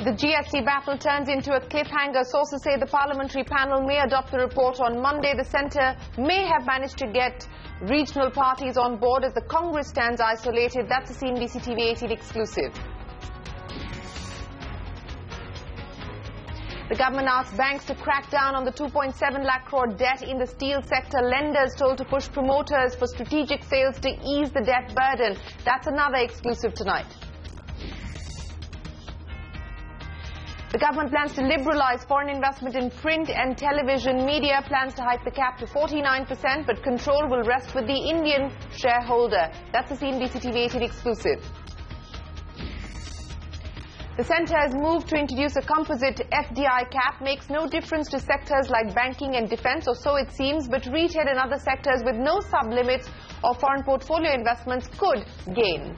The GST battle turns into a cliffhanger. Sources say the parliamentary panel may adopt the report on Monday. The centre may have managed to get regional parties on board as the Congress stands isolated. That's a CNBC TV 18 exclusive. The government asks banks to crack down on the 2.7 lakh crore debt in the steel sector. Lenders told to push promoters for strategic sales to ease the debt burden. That's another exclusive tonight. The government plans to liberalize foreign investment in print and television media, plans to hike the cap to 49%, but control will rest with the Indian shareholder. That's a CNBC TV 18 exclusive. The centre has moved to introduce a composite FDI cap. Makes no difference to sectors like banking and defence, or so it seems, but retail and other sectors with no sub-limits or foreign portfolio investments could gain.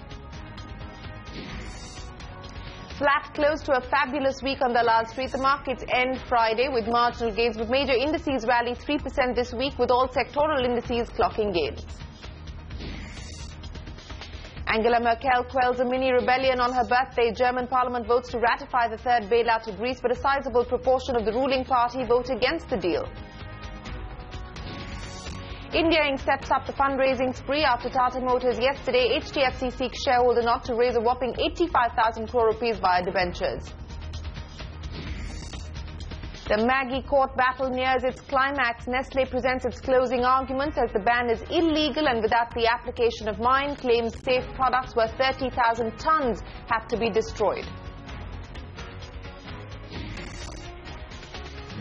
Flat close to a fabulous week on the Allout Street. The markets end Friday with marginal gains, with major indices rally 3% this week, with all sectoral indices clocking gains. Angela Merkel quells a mini rebellion on her birthday. German parliament votes to ratify the third bailout to Greece, but a sizable proportion of the ruling party vote against the deal. India Inc. steps up the fundraising spree after Tata Motors yesterday. HDFC seeks shareholder not to raise a whopping 85,000 crore rupees via debentures. The Maggi court battle nears its climax. Nestle presents its closing arguments as the ban is illegal and without the application of mine. Claims safe products worth 30,000 tons have to be destroyed.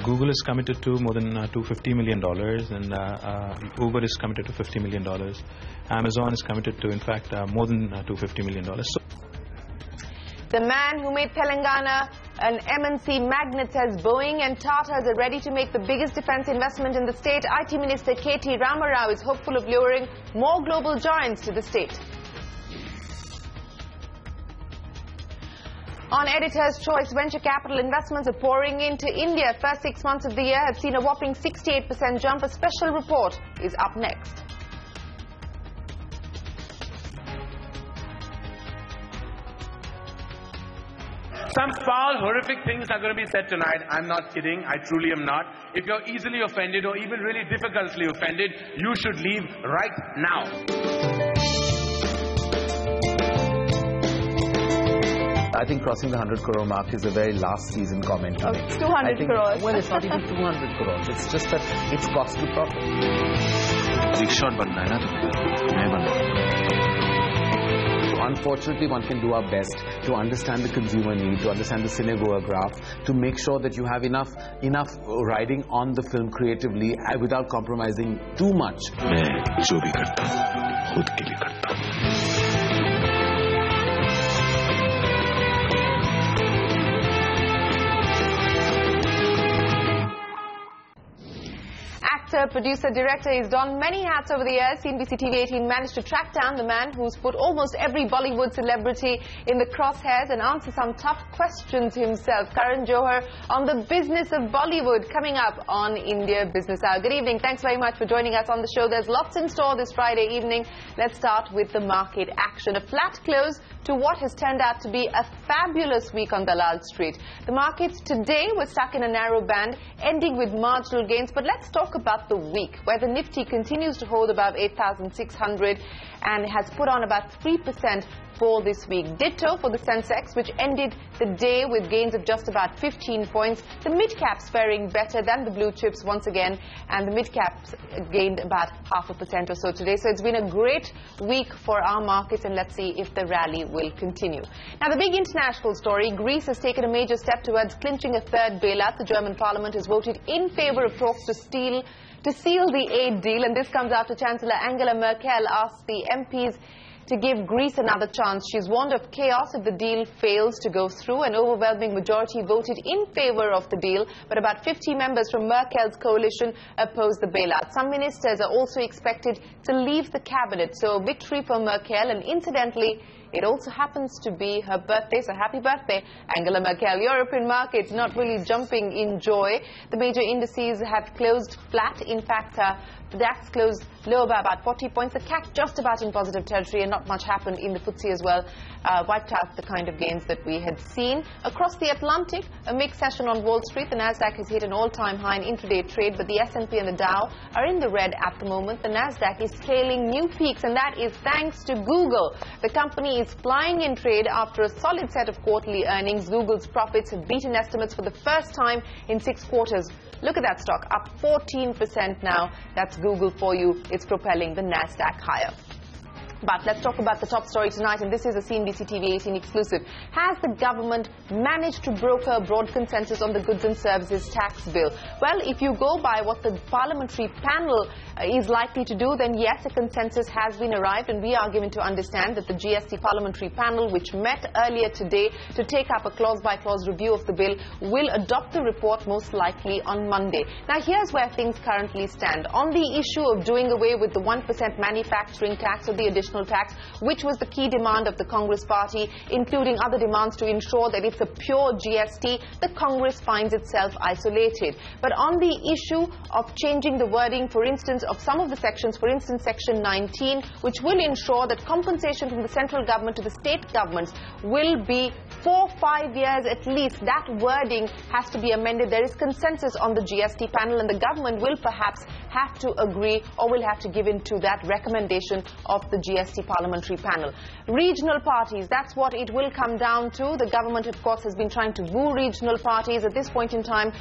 Google is committed to more than $250 million, and Uber is committed to $50 million. Amazon is committed to, in fact, more than $250 million. So the man who made Telangana an MNC magnet says Boeing and Tatas are ready to make the biggest defence investment in the state. IT Minister K.T. Ramarao is hopeful of luring more global giants to the state. On Editor's Choice, venture capital investments are pouring into India. First 6 months of the year have seen a whopping 68% jump. A special report is up next. Some foul, horrific things are going to be said tonight. I'm not kidding. I truly am not. If you're easily offended or even really difficultly offended, you should leave right now. I think crossing the 100 crore mark is a very last season comment to make. It's 200 crores. Well, it's not even 200 crores. It's just that it's cost to profit. Unfortunately, one can do our best to understand the consumer need, to understand the cinegoer graph, to make sure that you have enough riding on the film creatively without compromising too much. Actor, producer, director, he's donned many hats over the years. CNBC TV 18 managed to track down the man who's put almost every Bollywood celebrity in the crosshairs and answer some tough questions himself. Karan Johar on the business of Bollywood, coming up on India Business Hour. Good evening. Thanks very much for joining us on the show. There's lots in store this Friday evening. Let's start with the market action. A flat close to what has turned out to be a fabulous week on the Allout Street. The markets today were stuck in a narrow band, ending with marginal gains. But let's talk about the week, where the Nifty continues to hold above 8,600 and has put on about 3% for this week. Ditto for the Sensex, which ended the day with gains of just about 15 points. The mid-caps faring better than the blue chips once again, and the mid-caps gained about 0.5% or so today. So it's been a great week for our markets, and let's see if the rally will continue. Now, the big international story, Greece has taken a major step towards clinching a third bailout. The German parliament has voted in favor of talks to seal the aid deal, and this comes after Chancellor Angela Merkel asked the MPs to give Greece another chance. She's warned of chaos if the deal fails to go through. An overwhelming majority voted in favor of the deal, but about 50 members from Merkel's coalition opposed the bailout. Some ministers are also expected to leave the cabinet, so victory for Merkel, and incidentally, It also happens to be her birthday, so happy birthday, Angela Merkel. European markets not really jumping in joy. The major indices have closed flat. In fact, the DAX closed lower by about 40 points. The CAC just about in positive territory, and not much happened in the FTSE as well. Wiped out the kind of gains that we had seen. Across the Atlantic, a mixed session on Wall Street. The Nasdaq has hit an all-time high in intraday trade, but the S&P and the Dow are in the red at the moment. The Nasdaq is scaling new peaks, and that is thanks to Google. The company is flying in trade after a solid set of quarterly earnings. Google's profits have beaten estimates for the first time in 6 quarters. Look at that stock, up 14% now. That's Google for you. It's propelling the Nasdaq higher. But let's talk about the top story tonight, and this is a CNBC TV 18 exclusive. Has the government managed to broker a broad consensus on the goods and services tax bill? Well, if you go by what the parliamentary panel is likely to do, then yes, a consensus has been arrived, and we are given to understand that the GST parliamentary panel, which met earlier today to take up a clause-by-clause review of the bill, will adopt the report most likely on Monday. Now, here's where things currently stand. On the issue of doing away with the 1% manufacturing tax or the additional tax, which was the key demand of the Congress party, including other demands to ensure that it's a pure GST, the Congress finds itself isolated. But on the issue of changing the wording, for instance, of some of the sections, for instance, Section 19, which will ensure that compensation from the central government to the state governments will be 4-5 years at least, that wording has to be amended. There is consensus on the GST panel, and the government will perhaps have to agree or will have to give in to that recommendation of the GST parliamentary panel. Regional parties, that's what it will come down to. The government, of course, has been trying to woo regional parties. At this point in time,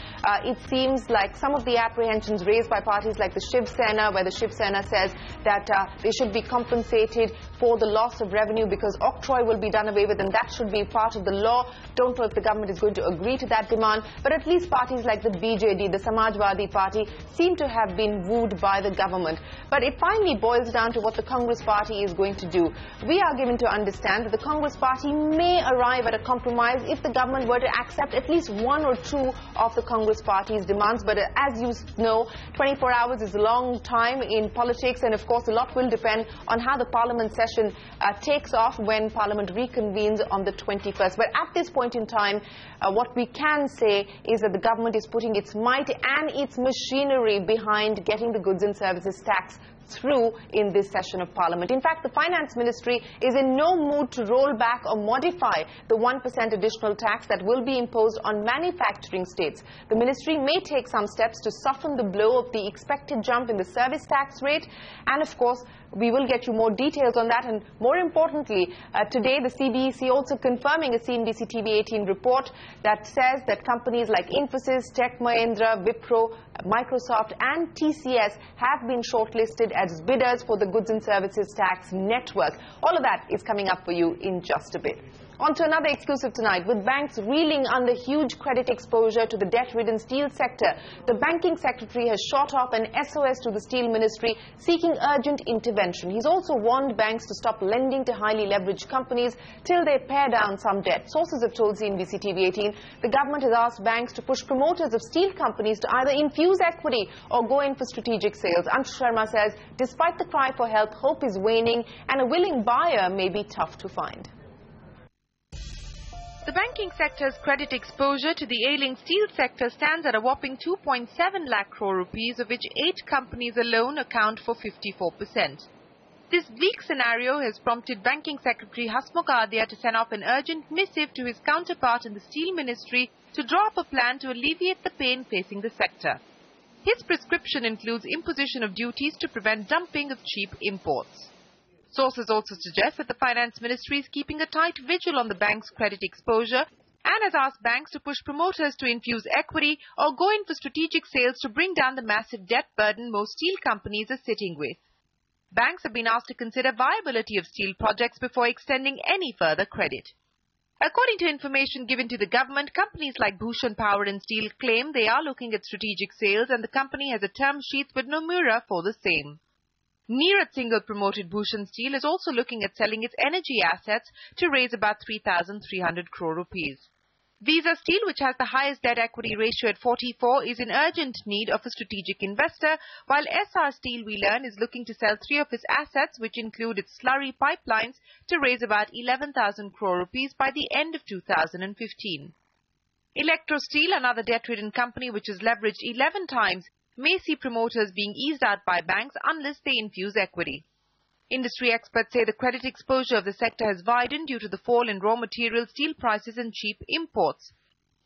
it seems like some of the apprehensions raised by parties like the Shiv Sena, where the Shiv Sena says that they should be compensated for the loss of revenue because octroi will be done away with, and that should be part of the law. Don't know if the government is going to agree to that demand, but at least parties like the BJD, the Samajwadi Party, seem to have been wooed by the government. But it finally boils down to what the Congress party is going to do. We are given to understand that the Congress party may arrive at a compromise if the government were to accept at least 1 or 2 of the Congress party's demands. But as you know, 24 hours is a long time in politics, and of course a lot will depend on how the parliament session takes off when parliament reconvenes on the 21st. But at this point in time, what we can say is that the government is putting its might and its machinery behind getting the goods and services tax through in this session of Parliament. In fact, the Finance Ministry is in no mood to roll back or modify the 1% additional tax that will be imposed on manufacturing states. The Ministry may take some steps to soften the blow of the expected jump in the service tax rate, and of course, we will get you more details on that. And more importantly, today the CBEC also confirming a CNBC TV 18 report that says that companies like Infosys, Tech Mahindra, Wipro, Microsoft and TCS have been shortlisted as bidders for the goods and services tax network. All of that is coming up for you in just a bit. On to another exclusive tonight. With banks reeling under huge credit exposure to the debt-ridden steel sector, the banking secretary has shot off an SOS to the steel ministry seeking urgent intervention. He's also warned banks to stop lending to highly leveraged companies till they pare down some debt. Sources have told CNBC TV 18 the government has asked banks to push promoters of steel companies to either infuse equity or go in for strategic sales. Anshu Sharma says despite the cry for help, hope is waning and a willing buyer may be tough to find. The banking sector's credit exposure to the ailing steel sector stands at a whopping 2.7 lakh crore rupees, of which 8 companies alone account for 54%. This bleak scenario has prompted Banking Secretary Hasmukh Adhia to send off an urgent missive to his counterpart in the Steel Ministry to draw up a plan to alleviate the pain facing the sector. His prescription includes imposition of duties to prevent dumping of cheap imports. Sources also suggest that the Finance Ministry is keeping a tight vigil on the bank's credit exposure and has asked banks to push promoters to infuse equity or go in for strategic sales to bring down the massive debt burden most steel companies are sitting with. Banks have been asked to consider viability of steel projects before extending any further credit. According to information given to the government, companies like Bhushan Power and Steel claim they are looking at strategic sales, and the company has a term sheet with Nomura for the same. Neeraj Singhal-promoted Bhushan Steel is also looking at selling its energy assets to raise about 3,300 crore rupees. Visa Steel, which has the highest debt-equity ratio at 44, is in urgent need of a strategic investor, while SR Steel, we learn, is looking to sell 3 of its assets, which include its slurry pipelines, to raise about 11,000 crore rupees by the end of 2015. Electro Steel, another debt-ridden company which is leveraged 11 times, may see promoters being eased out by banks unless they infuse equity. Industry experts say the credit exposure of the sector has widened due to the fall in raw material, steel prices and cheap imports.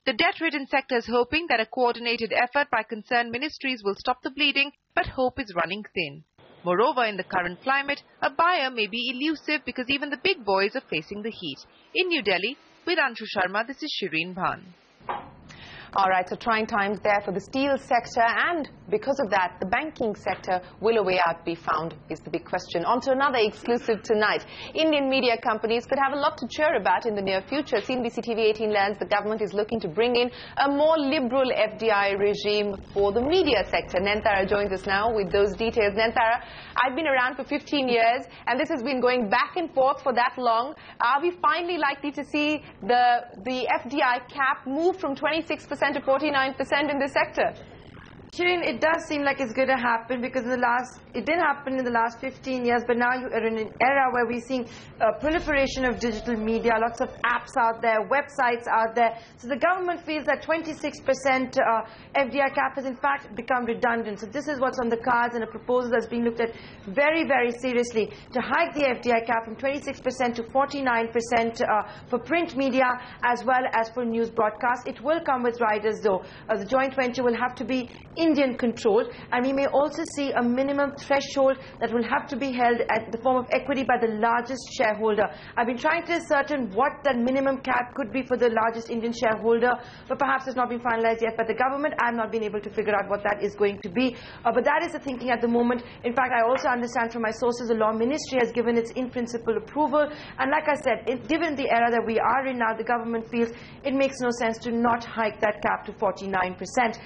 The debt-ridden sector is hoping that a coordinated effort by concerned ministries will stop the bleeding, but hope is running thin. Moreover, in the current climate, a buyer may be elusive because even the big boys are facing the heat. In New Delhi, with Anshu Sharma, this is Shireen Bhan. All right, so trying times there for the steel sector, and because of that, the banking sector. Will a way out be found is the big question. On to another exclusive tonight. Indian media companies could have a lot to cheer about in the near future. CNBC TV 18 learns the government is looking to bring in a more liberal FDI regime for the media sector. Nentara joins us now with those details. Nentara, I've been around for 15 years, and this has been going back and forth for that long. Are we finally likely to see the FDI cap move from 26% to 49% in this sector? Shireen, it does seem like it's going to happen because it did happen in the last 15 years, but now you're in an era where we're seeing proliferation of digital media, lots of apps out there, websites out there. So the government feels that 26% FDI cap has in fact become redundant. So this is what's on the cards, and a proposal that's being looked at very, very seriously to hike the FDI cap from 26% to 49% for print media as well as for news broadcast. It will come with riders though. The joint venture will have to be Indian controlled, and we may also see a minimum threshold that will have to be held at the form of equity by the largest shareholder. I've been trying to ascertain what that minimum cap could be for the largest Indian shareholder, but perhaps it's not been finalized yet by the government. I've not been able to figure out what that is going to be, but that is the thinking at the moment. In fact, I also understand from my sources the law ministry has given its in-principle approval, and like I said, given the era that we are in now, the government feels it makes no sense to not hike that cap to 49%.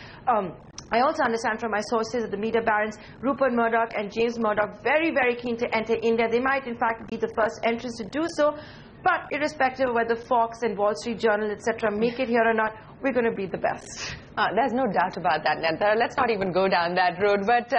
I also understand from my sources that the media barons Rupert Murdoch and James Murdoch very, very keen to enter India. They might in fact be the first entrants to do so, but irrespective of whether Fox and Wall Street Journal etc. make it here or not, we're going to be the best. There's no doubt about that, Nentara. Let's not even go down that road. But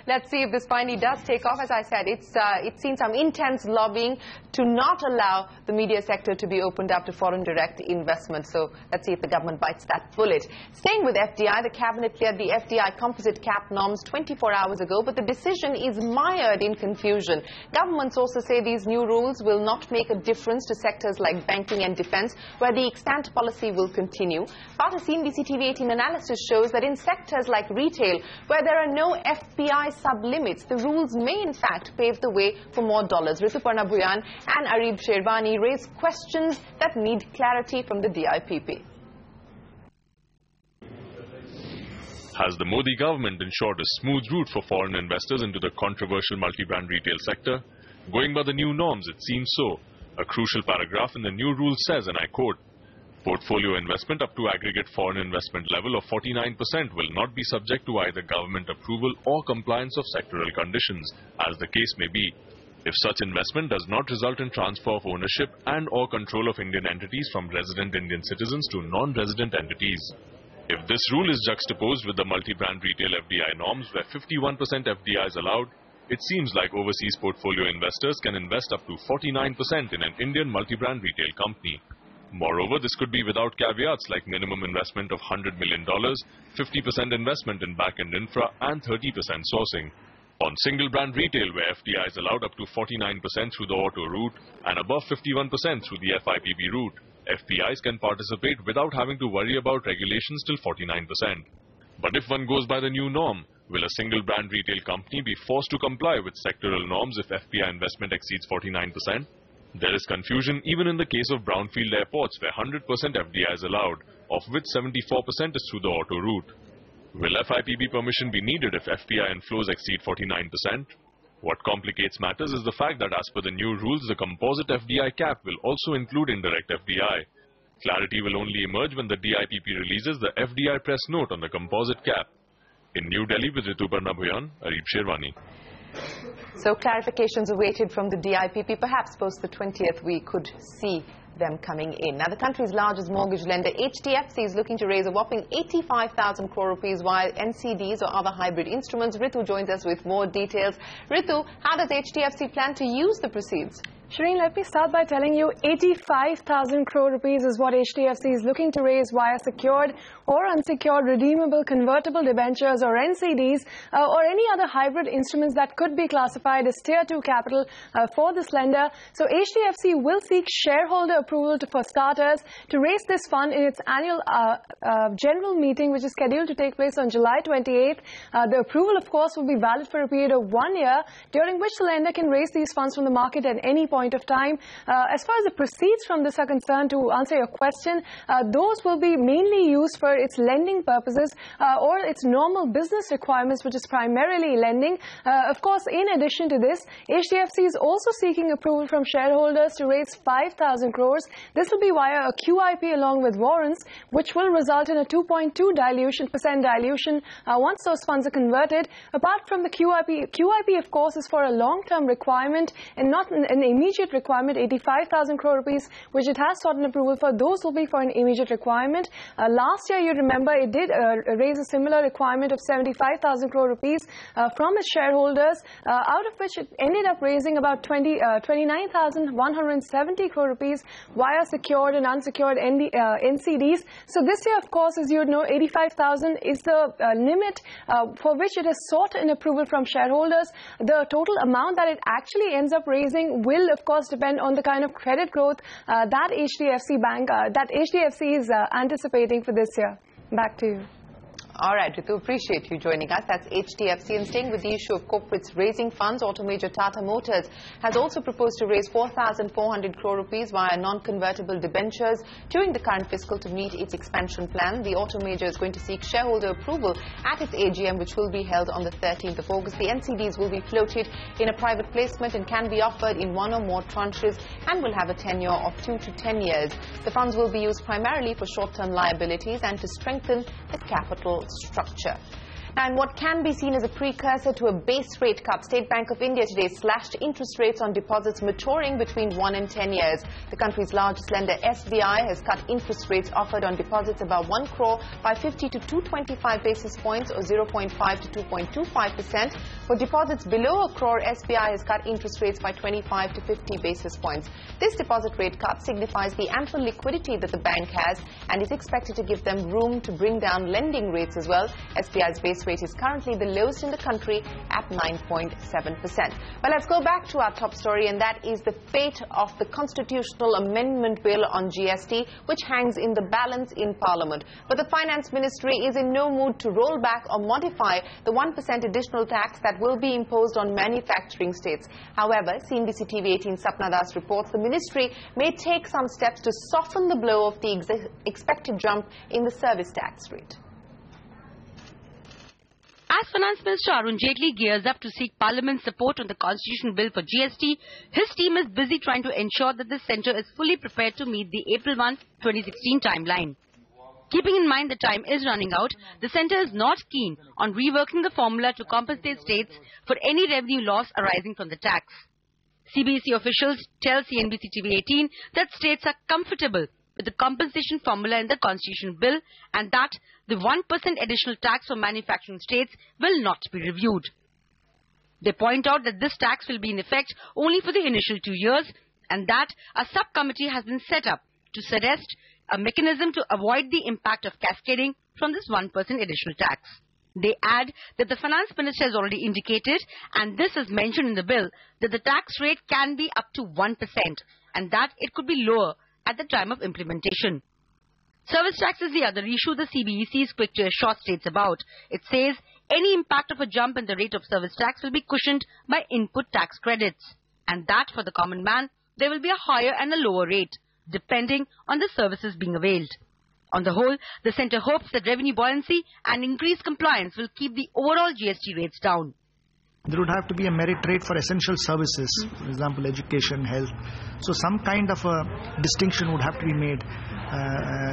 let's see if this finally does take off. As I said, it's seen some intense lobbying to not allow the media sector to be opened up to foreign direct investment. So let's see if the government bites that bullet. Staying with FDI, the cabinet cleared the FDI composite cap norms 24 hours ago, but the decision is mired in confusion. Government sources say these new rules will not make a difference to sectors like banking and defense, where the extant policy will continue. Part of CNBC TV 18 analysis shows that in sectors like retail, where there are no FPI sub-limits, the rules may in fact pave the way for more dollars. Rituparna Bhuyan and Arib Sherwani raise questions that need clarity from the DIPP. Has the Modi government ensured a smooth route for foreign investors into the controversial multi-brand retail sector? Going by the new norms, it seems so. A crucial paragraph in the new rule says, and I quote, "Portfolio investment up to aggregate foreign investment level of 49% will not be subject to either government approval or compliance of sectoral conditions, as the case may be, if such investment does not result in transfer of ownership and or control of Indian entities from resident Indian citizens to non-resident entities." If this rule is juxtaposed with the multi-brand retail FDI norms where 51% FDI is allowed, it seems like overseas portfolio investors can invest up to 49% in an Indian multi-brand retail company. Moreover, this could be without caveats like minimum investment of $100 million, 50% investment in back-end infra, and 30% sourcing. On single-brand retail, where FDI is allowed up to 49% through the auto route and above 51% through the FIPB route, FPIs can participate without having to worry about regulations till 49%. But if one goes by the new norm, will a single-brand retail company be forced to comply with sectoral norms if FPI investment exceeds 49%? There is confusion even in the case of brownfield airports where 100% FDI is allowed, of which 74% is through the auto route. Will FIPB permission be needed if FPI inflows exceed 49%? What complicates matters is the fact that as per the new rules, the composite FDI cap will also include indirect FDI. Clarity will only emerge when the DIPP releases the FDI press note on the composite cap. In New Delhi with Rituparna Bhuyan, Arib Sherwani. So clarifications awaited from the DIPP. Perhaps post the 20th we could see them coming in. Now, the country's largest mortgage lender, HDFC, is looking to raise a whopping 85,000 crore rupees via NCDs or other hybrid instruments. Ritu joins us with more details. Ritu, how does HDFC plan to use the proceeds? Shireen, let me start by telling you 85,000 crore rupees is what HDFC is looking to raise via secured or unsecured redeemable convertible debentures or NCDs or any other hybrid instruments that could be classified as Tier 2 capital for this lender. So HDFC will seek shareholder approval for starters to raise this fund in its annual general meeting, which is scheduled to take place on July 28th. The approval, of course, will be valid for a period of 1 year, during which the lender can raise these funds from the market at any point of time. As far as the proceeds from this are concerned, to answer your question, those will be mainly used for its lending purposes or its normal business requirements, which is primarily lending. Of course, in addition to this, HDFC is also seeking approval from shareholders to raise 5,000 crores. This will be via a QIP along with warrants, which will result in a 2.2% dilution once those funds are converted. Apart from the QIP, of course, is for a long-term requirement and not an immediate requirement. 85,000 crore rupees, which it has sought an approval for, those will be for an immediate requirement. Last year, you remember, it did raise a similar requirement of 75,000 crore rupees from its shareholders, out of which it ended up raising about 29,170 crore rupees via secured and unsecured NCDs. So this year, of course, as you know, 85,000 is the limit for which it has sought an approval from shareholders. The total amount that it actually ends up raising will, of course, depend on the kind of credit growth that HDFC is anticipating for this year. Back to you. All right, Ritu, appreciate you joining us. That's HDFC. And staying with the issue of corporates raising funds, auto major Tata Motors has also proposed to raise 4,400 crore rupees via non-convertible debentures during the current fiscal to meet its expansion plan. The auto major is going to seek shareholder approval at its AGM, which will be held on the 13th of August. The NCDs will be floated in a private placement and can be offered in one or more tranches and will have a tenure of 2 to 10 years. The funds will be used primarily for short-term liabilities and to strengthen the capital structure. Now, in what can be seen as a precursor to a base rate cut, State Bank of India today slashed interest rates on deposits maturing between 1 and 10 years. The country's largest lender, SBI, has cut interest rates offered on deposits above 1 crore by 50 to 225 basis points or 0.5 to 2.25%. For deposits below a crore, SBI has cut interest rates by 25 to 50 basis points. This deposit rate cut signifies the ample liquidity that the bank has and is expected to give them room to bring down lending rates as well. SBI's base rate is currently the lowest in the country at 9.7%. But let's go back to our top story, and that is the fate of the constitutional amendment bill on GST, which hangs in the balance in Parliament. But the Finance Ministry is in no mood to roll back or modify the 1% additional tax that will be imposed on manufacturing states. However, CNBC TV 18 Sapna Das reports the ministry may take some steps to soften the blow of the expected jump in the service tax rate. As Finance Minister Arun Jaitley gears up to seek Parliament's support on the constitutional bill for GST, his team is busy trying to ensure that the centre is fully prepared to meet the April 1, 2016 timeline. Keeping in mind the time is running out, the centre is not keen on reworking the formula to compensate states for any revenue loss arising from the tax. CBSE officials tell CNBC TV 18 that states are comfortable with the compensation formula in the constitution bill and that the 1% additional tax for manufacturing states will not be reviewed. They point out that this tax will be in effect only for the initial 2 years and that a subcommittee has been set up to suggest a mechanism to avoid the impact of cascading from this 1% additional tax. They add that the Finance Minister has already indicated, and this is mentioned in the bill, that the tax rate can be up to 1% and that it could be lower at the time of implementation. Service tax is the other issue the CBEC is quick to assure states about. It says any impact of a jump in the rate of service tax will be cushioned by input tax credits, and that for the common man there will be a higher and a lower rate, depending on the services being availed. On the whole, the centre hopes that revenue buoyancy and increased compliance will keep the overall GST rates down. There would have to be a merit rate for essential services, for example, education, health. So some kind of a distinction would have to be made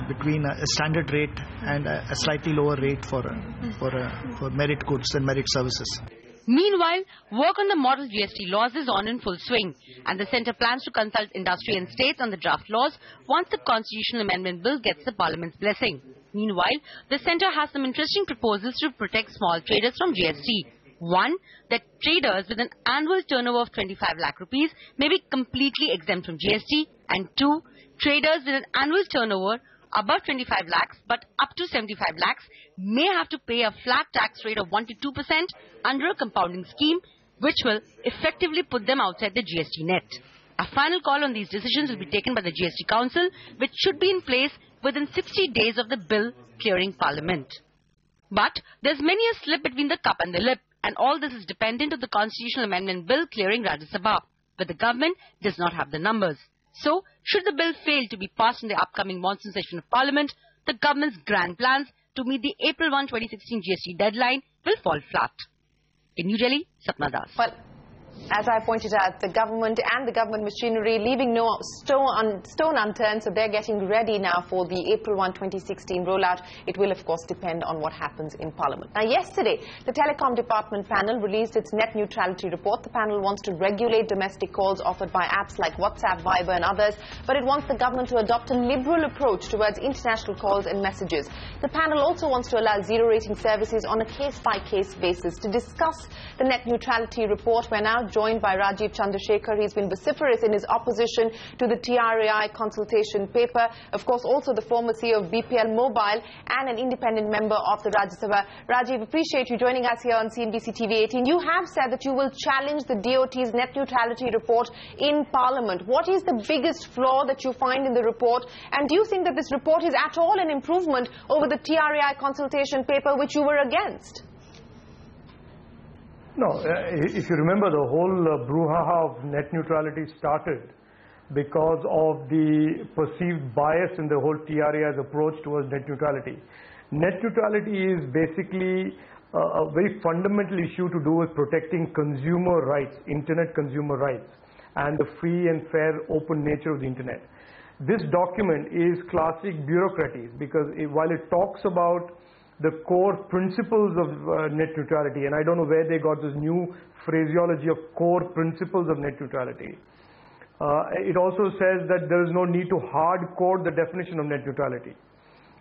between a standard rate and a slightly lower rate for merit goods and merit services. Meanwhile, work on the model GST laws is on in full swing, and the centre plans to consult industry and states on the draft laws once the constitutional amendment bill gets the Parliament's blessing. Meanwhile, the centre has some interesting proposals to protect small traders from GST. One, that traders with an annual turnover of 25 lakh rupees may be completely exempt from GST, and two, traders with an annual turnover above 25 lakhs but up to 75 lakhs may have to pay a flat tax rate of 1 to 2% under a compounding scheme, which will effectively put them outside the GST net. A final call on these decisions will be taken by the GST Council, which should be in place within 60 days of the bill clearing Parliament. But there's many a slip between the cup and the lip, and all this is dependent on the constitutional amendment bill clearing Rajya Sabha, but the government does not have the numbers. So, should the bill fail to be passed in the upcoming monsoon session of Parliament, the government's grand plans to meet the April 1, 2016 GST deadline will fall flat. In New Delhi, Sapna Das. Well, as I pointed out, the government and the government machinery leaving no stone unturned, so they're getting ready now for the April 1, 2016 rollout. It will, of course, depend on what happens in Parliament. Now, yesterday, the Telecom Department panel released its net neutrality report. The panel wants to regulate domestic calls offered by apps like WhatsApp, Viber and others, but it wants the government to adopt a liberal approach towards international calls and messages. The panel also wants to allow zero-rating services on a case-by-case basis. To discuss the net neutrality report, we're now joined by Rajiv Chandrasekhar. He's been vociferous in his opposition to the TRAI consultation paper. Of course, also the former CEO of BPL Mobile and an independent member of the Rajya Sabha. Rajiv, appreciate you joining us here on CNBC TV 18. You have said that you will challenge the DOT's net neutrality report in Parliament. What is the biggest flaw that you find in the report? And do you think that this report is at all an improvement over the TRAI consultation paper which you were against? No, if you remember, the whole brouhaha of net neutrality started because of the perceived bias in the whole TRAI's approach towards net neutrality. Net neutrality is basically a very fundamental issue to do with protecting consumer rights, internet consumer rights, and the free and fair open nature of the internet. This document is classic bureaucracy because while it talks about the core principles of net neutrality, and I don't know where they got this new phraseology of core principles of net neutrality. It also says that there is no need to hard code the definition of net neutrality.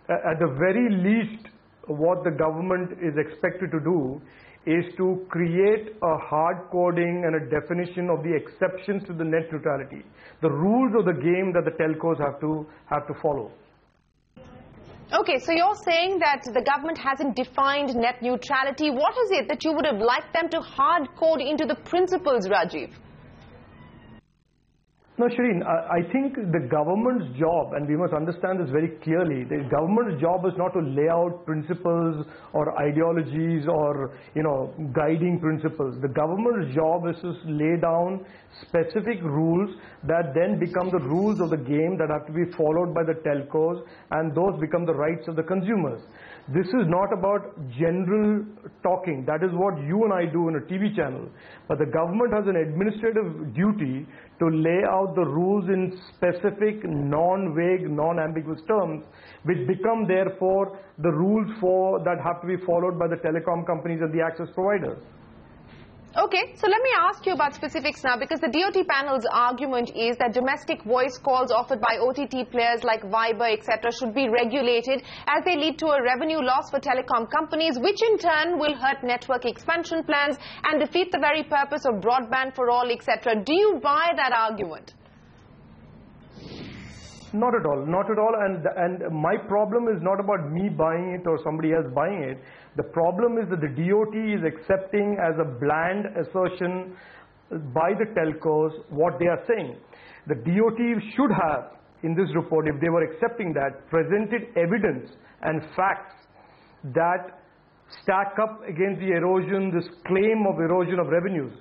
At the very least, what the government is expected to do is to create a hard coding and a definition of the exceptions to the net neutrality, the rules of the game that the telcos have to follow. Okay, so you're saying that the government hasn't defined net neutrality. What is it that you would have liked them to hard code into the principles, Rajiv? No, Shireen, I think the government's job, and we must understand this very clearly, the government's job is not to lay out principles or ideologies or, guiding principles. The government's job is to lay down specific rules that then become the rules of the game that have to be followed by the telcos, and those become the rights of the consumers. This is not about general talking. That is what you and I do in a TV channel. But the government has an administrative duty to lay out the rules in specific, non-vague, non-ambiguous terms, which become therefore the rules that have to be followed by the telecom companies and the access providers. Okay, so let me ask you about specifics now, because the DOT panel's argument is that domestic voice calls offered by OTT players like Viber, etc. should be regulated as they lead to a revenue loss for telecom companies, which in turn will hurt network expansion plans and defeat the very purpose of broadband for all, etc. Do you buy that argument? Not at all, not at all. And my problem is not about me buying it or somebody else buying it. The problem is that the DOT is accepting as a bland assertion by the telcos what they are saying. The DOT should have, in this report, if they were accepting that, presented evidence and facts that stack up against the erosion, this claim of erosion of revenues.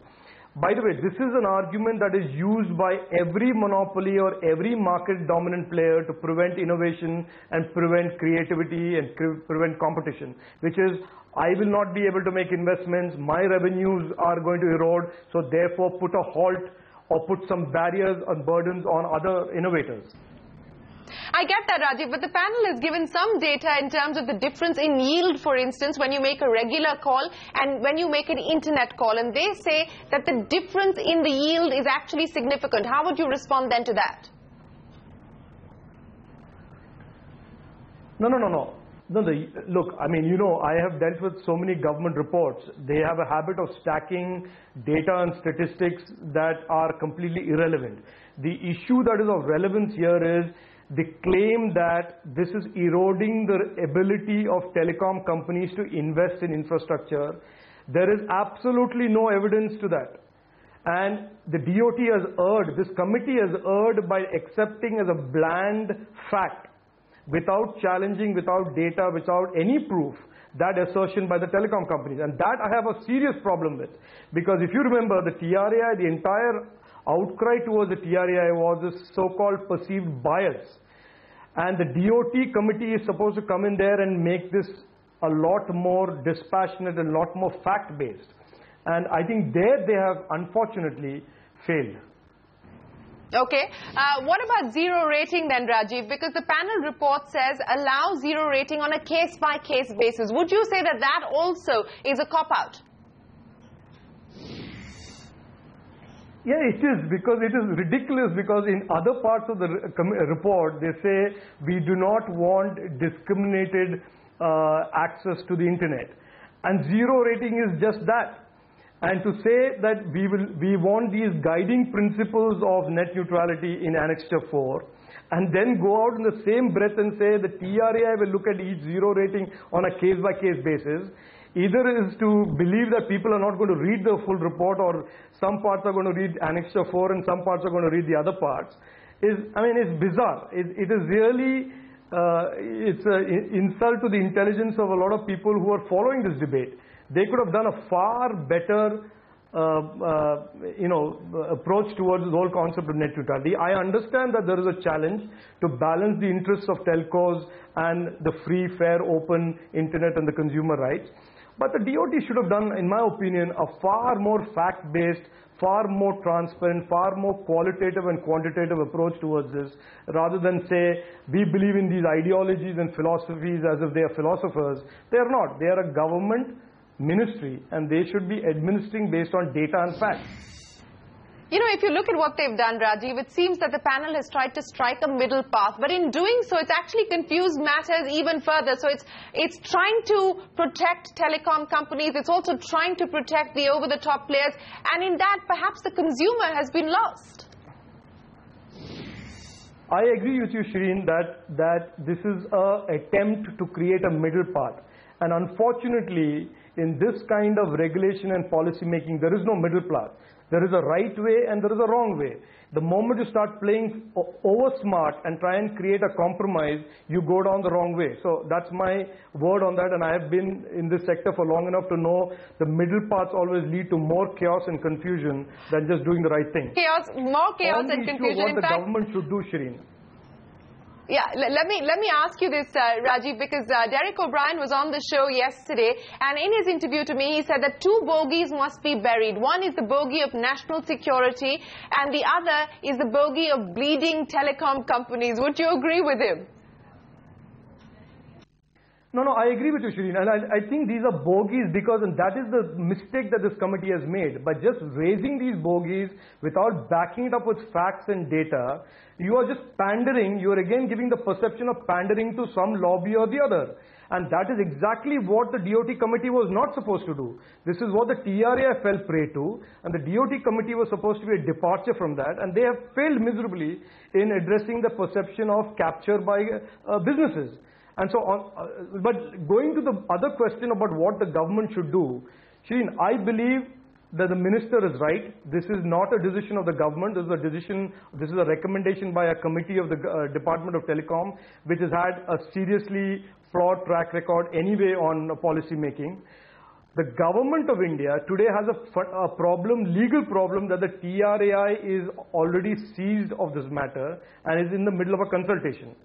By the way, this is an argument that is used by every monopoly or every market dominant player to prevent innovation and prevent creativity and prevent competition, which is, I will not be able to make investments, my revenues are going to erode, so therefore put a halt or put some barriers and burdens on other innovators. I get that, Rajiv, but the panel has given some data in terms of the difference in yield, for instance, when you make a regular call and when you make an internet call, and they say that the difference in the yield is actually significant. How would you respond then to that? No. Look, I mean, I have dealt with so many government reports. They have a habit of stacking data and statistics that are completely irrelevant. The issue that is of relevance here is the claim that this is eroding the ability of telecom companies to invest in infrastructure. There is absolutely no evidence to that. And the DOT has erred, this committee has erred by accepting as a bland fact, without challenging, without data, without any proof, that assertion by the telecom companies. And that I have a serious problem with. Because if you remember, the TRAI, the entire outcry towards the TRAI was this so-called perceived bias. And the DOT committee is supposed to come in there and make this a lot more dispassionate, a lot more fact-based. And I think there they have unfortunately failed. Okay. What about zero rating then, Rajiv? Because the panel report says allow zero rating on a case-by-case basis. Would you say that that also is a cop-out? Yeah, it is, because it is ridiculous, because in other parts of the report, they say we do not want discriminated access to the internet. And zero rating is just that. And to say that we want these guiding principles of net neutrality in Annexure 4, and then go out in the same breath and say the TRAI will look at each zero rating on a case-by-case basis, either is to believe that people are not going to read the full report, or some parts are going to read Annexure 4 and some parts are going to read the other parts, it's bizarre. It is really, it's an insult to the intelligence of a lot of people who are following this debate. They could have done a far better approach towards the whole concept of net neutrality. I understand that there is a challenge to balance the interests of telcos and the free, fair, open internet and the consumer rights. But the DOT should have done, in my opinion, a far more fact-based, far more transparent, far more qualitative and quantitative approach towards this, rather than say, we believe in these ideologies and philosophies as if they are philosophers. They are not. They are a government ministry, and they should be administering based on data and facts. If you look at what they've done, Rajiv, it seems that the panel has tried to strike a middle path, but in doing so, it's actually confused matters even further. So it's trying to protect telecom companies, it's also trying to protect the over-the-top players, and in that, perhaps the consumer has been lost. I agree with you, Shireen, that this is an attempt to create a middle path. And unfortunately, in this kind of regulation and policy making, there is no middle path. There is a right way and there is a wrong way. The moment you start playing over smart and try and create a compromise, you go down the wrong way. So that's my word on that, and I have been in this sector for long enough to know the middle paths always lead to more chaos and confusion than just doing the right thing. More chaos and confusion. What the government should do, Shireen. Yeah, let me ask you this, Rajiv, because Derek O'Brien was on the show yesterday, and in his interview to me, he said that two bogies must be buried. One is the bogey of national security, and the other is the bogey of bleeding telecom companies. Would you agree with him? No, I agree with you, Shireen, and I think these are bogeys because, and that is the mistake that this committee has made. By just raising these bogeys without backing it up with facts and data, you are just pandering, you are again giving the perception of pandering to some lobby or the other. And that is exactly what the DOT committee was not supposed to do. This is what the TRAI fell prey to, and the DOT committee was supposed to be a departure from that, and they have failed miserably in addressing the perception of capture by businesses. And so on, but going to the other question about what the government should do, Shireen, I believe that the minister is right. This is not a decision of the government. This is a recommendation by a committee of the Department of Telecom, which has had a seriously flawed track record anyway on policy making. The government of India today has a legal problem, that the TRAI is already seized of this matter and is in the middle of a consultation.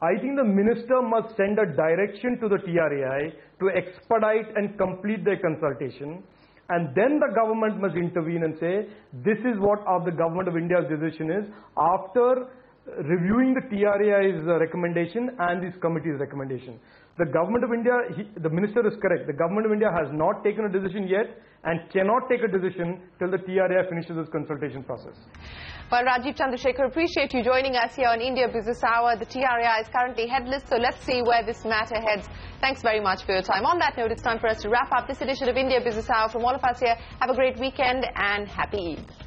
I think the minister must send a direction to the TRAI to expedite and complete their consultation, and then the government must intervene and say, this is what the government of India's decision is. After reviewing the TRAI's recommendation and this committee's recommendation. The Government of India, the Minister is correct, the Government of India has not taken a decision yet and cannot take a decision till the TRAI finishes its consultation process. Well, Rajiv Chandrasekhar, appreciate you joining us here on India Business Hour. The TRAI is currently headless, so let's see where this matter heads. Thanks very much for your time. On that note, it's time for us to wrap up this edition of India Business Hour. From all of us here, have a great weekend and happy Eid.